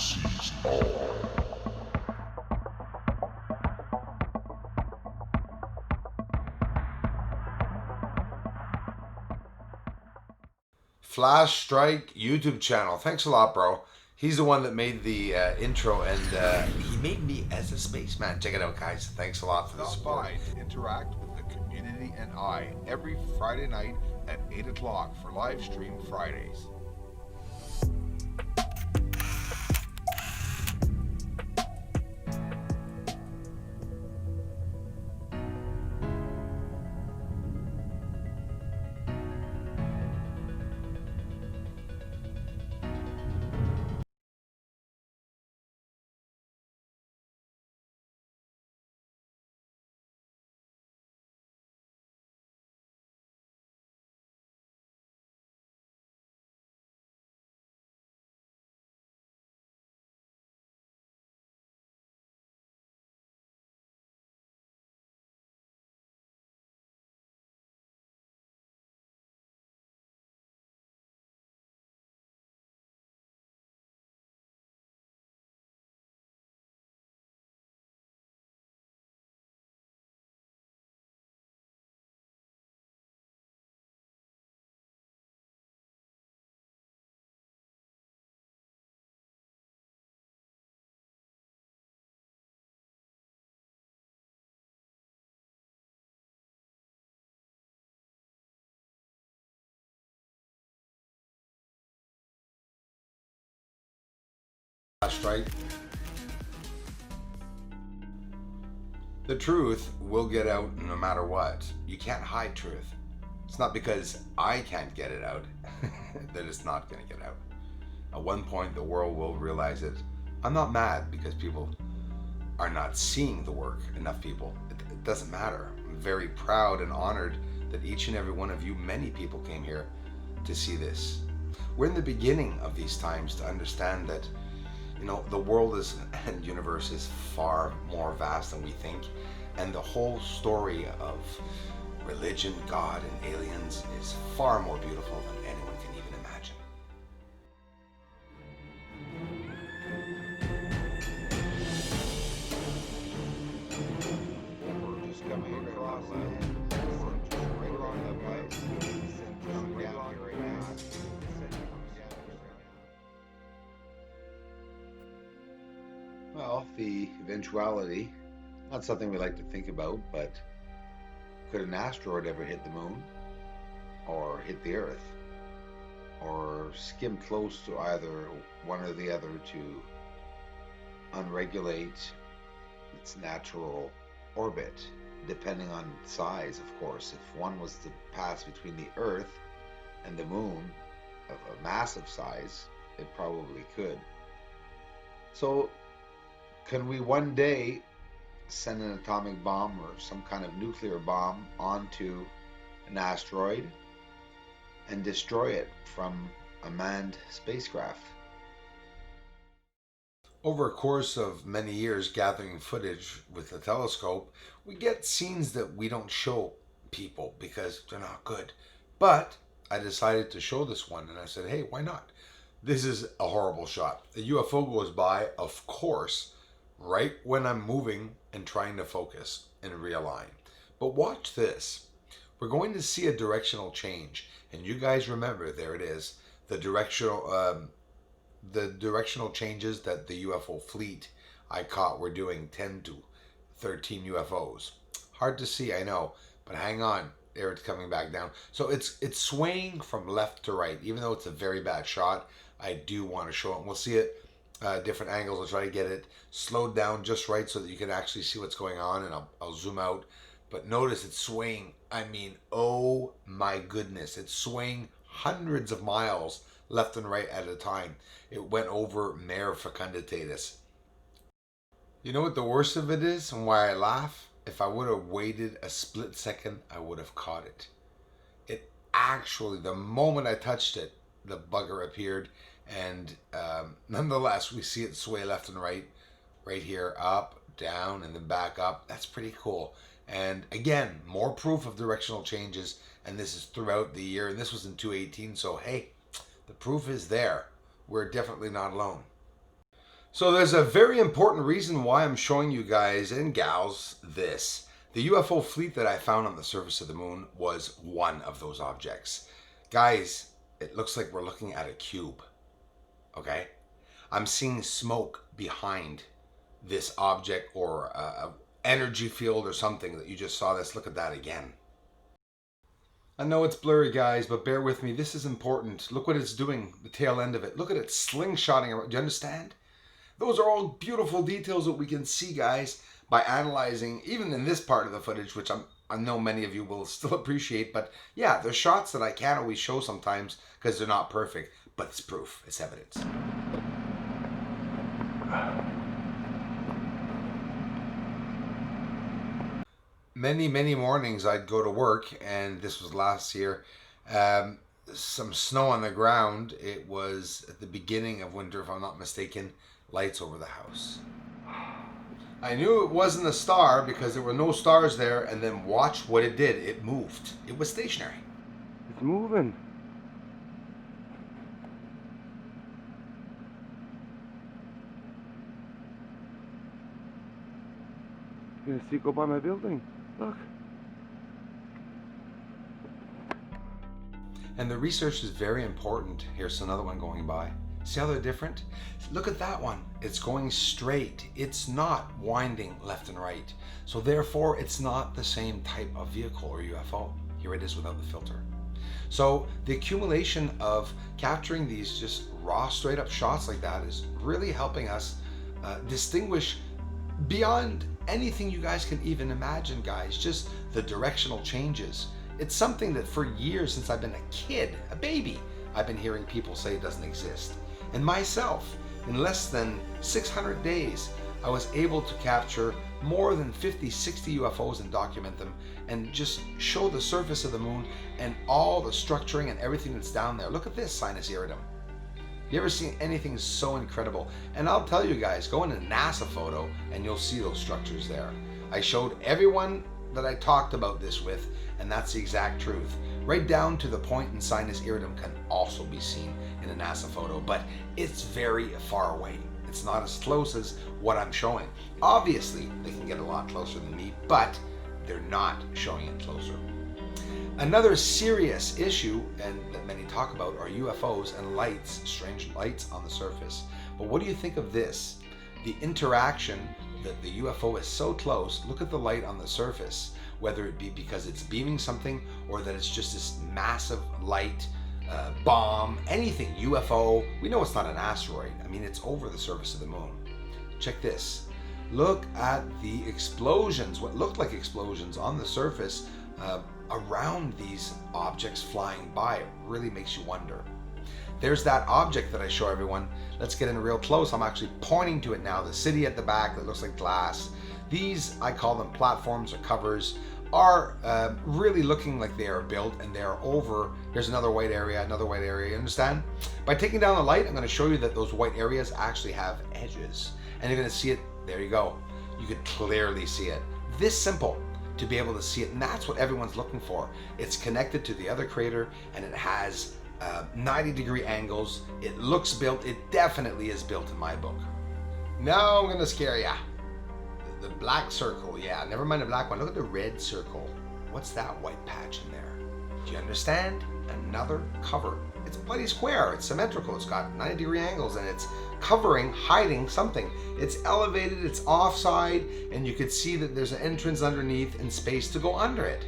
sees all. Flash Strike YouTube channel. Thanks a lot, bro. He's the one that made the intro, and he made me as a spaceman. Check it out, guys. Thanks a lot for the Stop support. by to interact with the community and I every Friday night at 8 o'clock for live stream Fridays. Flash Strike. The truth will get out no matter what. You can't hide truth. It's not because I can't get it out that it's not going to get out. At one point, the world will realize it. I'm not mad because people are not seeing the work, enough people. It doesn't matter. I'm very proud and honored that each and every one of you, many people came here to see this. We're in the beginning of these times to understand that, you know, the world is and universe is far more vast than we think, and the whole story of religion, God, and aliens is far more beautiful than anyone can even imagine. We're just coming across it. We're just right on the way. Coming down here right now. Well, the eventuality, not something we like to think about, but could an asteroid ever hit the moon or hit the Earth or skim close to either one or the other to unregulate its natural orbit, depending on size, of course. If one was to pass between the Earth and the moon of a massive size, it probably could. So, can we one day send an atomic bomb or some kind of nuclear bomb onto an asteroid and destroy it from a manned spacecraft? Over a course of many years gathering footage with a telescope, we get scenes that we don't show people because they're not good. But I decided to show this one, and I said, hey, why not? This is a horrible shot. A UFO goes by, of course, right when I'm moving and trying to focus and realign. But watch this. We're going to see a directional change, and you guys remember, there it is, the directional changes that the UFO fleet I caught were doing 10 to 13 UFOs. Hard to see, I know, but hang on. There, it's coming back down. So it's swaying from left to right. Even though it's a very bad shot, I do want to show it. And we'll see it different angles. I'll try to get it slowed down just right so that you can actually see what's going on, and I'll zoom out. But notice it's swaying. I mean, oh my goodness. It's swaying hundreds of miles left and right at a time. It went over Mare Fecunditatis. You know what the worst of it is and why I laugh? If I would have waited a split second, I would have caught it. It actually, the moment I touched it, the bugger appeared, and nonetheless, we see it sway left and right here, up, down, and then back up. That's pretty cool. And again, more proof of directional changes, and this is throughout the year, and this was in 2018, so hey, the proof is there. We're definitely not alone. So there's a very important reason why I'm showing you guys and gals this. The UFO fleet that I found on the surface of the moon was one of those objects. Guys, it looks like we're looking at a cube. Okay? I'm seeing smoke behind this object or a energy field or something that you just saw this. Look at that again. I know it's blurry, guys, but bear with me. This is important. Look what it's doing, the tail end of it. Look at it slingshotting around. Do you understand? Those are all beautiful details that we can see, guys, by analyzing, even in this part of the footage, which I know many of you will still appreciate. But yeah, there's shots that I can't always show sometimes because they're not perfect, but it's proof, it's evidence. Many mornings I'd go to work, and this was last year, some snow on the ground. It was at the beginning of winter, if I'm not mistaken. Lights over the house. I knew it wasn't a star because there were no stars there, and then watch what it did. It moved. It was stationary. It's moving. You gonna see it go by my building? Look. And the research is very important. Here's another one going by. See how they're different? Look at that one. It's going straight. It's not winding left and right. So therefore, it's not the same type of vehicle or UFO. Here it is without the filter. So the accumulation of capturing these just raw, straight up shots like that is really helping us distinguish beyond anything you guys can even imagine, guys. Just the directional changes. It's something that for years, since I've been a kid, a baby, I've been hearing people say it doesn't exist. And myself, in less than 600 days, I was able to capture more than 50, 60 UFOs and document them and just show the surface of the moon and all the structuring and everything that's down there. Look at this sinus iridum. You ever seen anything so incredible? And I'll tell you guys, go in a NASA photo and you'll see those structures there. I showed everyone that I talked about this with, and that's the exact truth. Right down to the point in sinus iridum can also be seen in a NASA photo, but it's very far away. It's not as close as what I'm showing. Obviously, they can get a lot closer than me, but they're not showing it closer. Another serious issue, and that many talk about, are UFOs and lights, strange lights on the surface. But what do you think of this? The interaction that the UFO is so close. Look at the light on the surface, whether it be because it's beaming something or that it's just this massive light, bomb, anything, UFO. We know it's not an asteroid. I mean, it's over the surface of the moon. Check this. Look at the explosions, what looked like explosions on the surface around these objects flying by. It really makes you wonder. There's that object that I show everyone. Let's get in real close. I'm actually pointing to it now. The city at the back that looks like glass. These, I call them platforms or covers, are really looking like they are built and they are over. Here's another white area, you understand? By taking down the light, I'm going to show you that those white areas actually have edges. And you're going to see it, there you go. You could clearly see it. This simple to be able to see it, and that's what everyone's looking for. It's connected to the other crater and it has 90-degree angles. It looks built. It definitely is built in my book. Now I'm going to scare ya. The black circle, yeah, never mind the black one. Look at the red circle. What's that white patch in there? Do you understand? Another cover. It's bloody square. It's symmetrical. It's got 90-degree angles and it's covering, hiding something. It's elevated, it's offside, and you could see that there's an entrance underneath and space to go under it.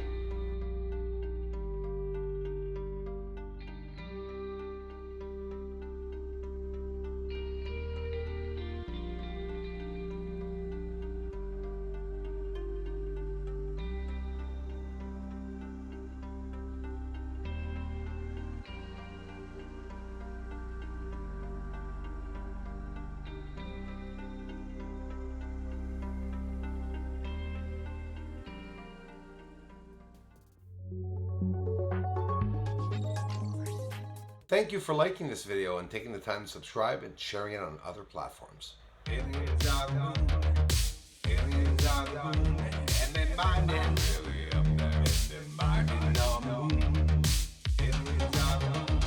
Thank you for liking this video and taking the time to subscribe and sharing it on other platforms. Aliens are the moon. Aliens are the moon. And they're mining really up there. They're mining the moon. Aliens are the moon.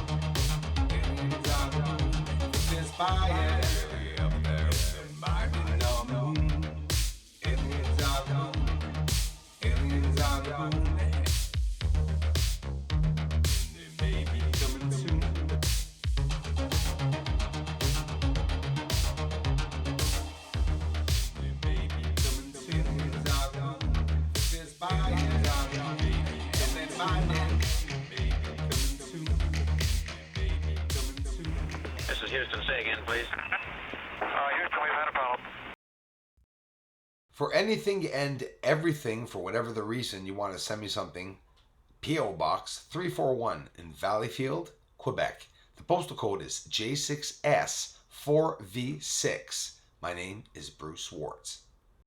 Aliens are the moon. They're spying really up there. This is Houston. Say again, please. Houston, we've had a problem. For anything and everything, for whatever the reason you want to send me something, P.O. Box 341 in Valleyfield, Quebec. The postal code is J6S4V6. My name is Bruce Swartz.